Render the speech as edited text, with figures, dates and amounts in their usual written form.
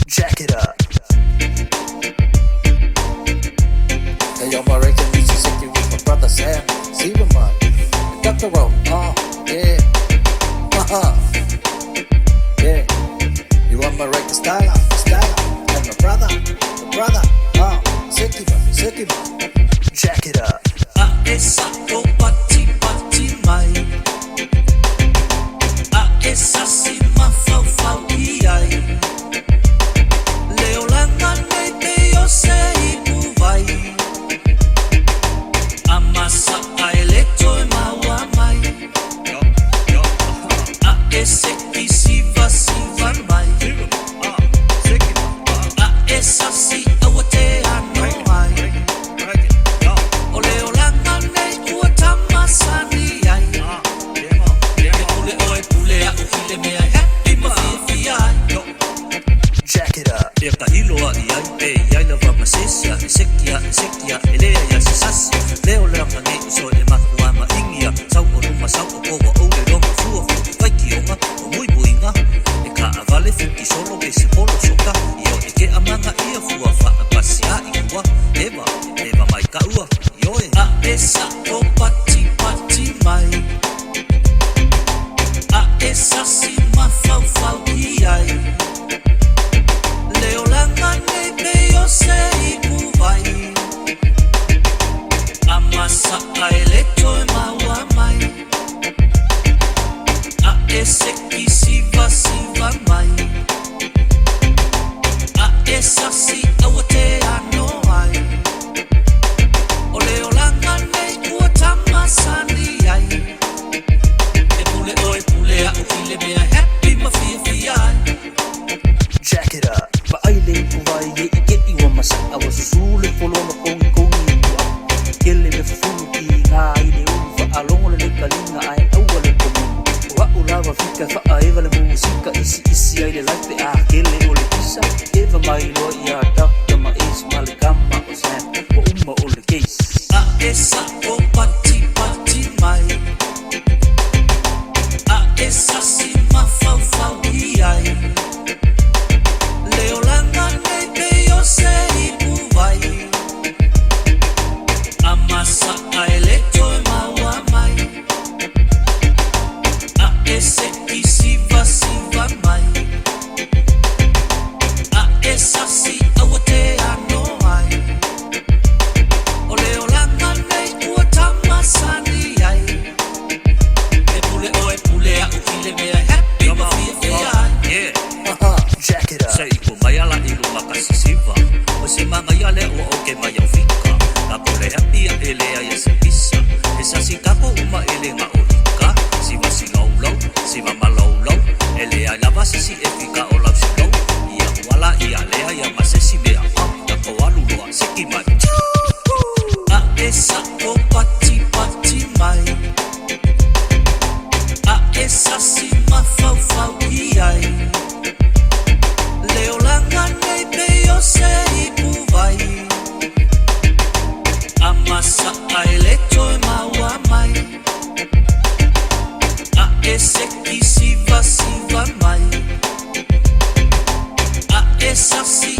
Jack it up. Hey, yo, my reggae music singing with my brother Sam Silverman. Got the roll, yeah, yeah. You want my reggae style, and my brother, Silverman. Jack it up. Esa o pati mai. Esa si ma fau iai. Leo langa nei te o se ipu vai. Amasa ai leto e maua mai. Ese ki siva mai. Esa si awate ano mai. O leo langa nei ua tamasani ai. Pule oe pule a ukile mea happy ma fia ai. Jack it up. E ka iloa i ai pe iai lava masesia. E sekia e lea ia se sasi. Leo langa nei uso e makua ma ingia. Sau o ruma sau o kowa o le ronga fua fu. Vai ki onga o mui buinga. E ka avale fuki solo ke se polo soka. Io e ke amanga ia fua fa a pasi a i kua. Eva mai ka ua. Ioe. A esa o pati mai. A esa si ma fau iai. Leo langa nei pe o se ipu vai. Amasa ai leto e maua mai. A ese ki siva mai. A esa si awate ano ai. O leo langa nei ua tamasani ai. E pule oe pule a ukile mea happy ma fia ai. Jack it up. Fa ai le ipu vai e i ke iwa masa awa susule polono kongi iwa. Kele me fufulu ki ngā i le ulu fa alongo le kalinga ai aua le komu. Wa ulawa fika fa aeva le musika isi ai le laipe a kele o le kisa. Eva mai loa i a Dr. Mais ma le kama o Sam o uma o le case. A esa o pati mai. A esa si ma fau iai. Leo langa nei pe o se ipu vai. Amasa ai leto e maua mai. A ese ki siva mai. A esa si awate ano ai. O leo langa nei ua tamasani ai. E pule oe pule a ukile mea happy ma fia ai. Jack it up. Se iku mai ala i luma kasi siva. O se manga ia le ua oke mai au fika. Ka pole happy a elea ia se pisa. E sa si kako uma ele nga o ika. Siva si laulau, siva malaulau. Elea lava sisi e fika o lau si lau. Ia wala ia lea ia masesi mea ma. Ia ko alulua seki mai. A esa o pati mai. A esa si ma fau iai. Leo langa nei pe o se ipu vai. Amasa ai leto e maua mai. A ese ki siva mai. A esa si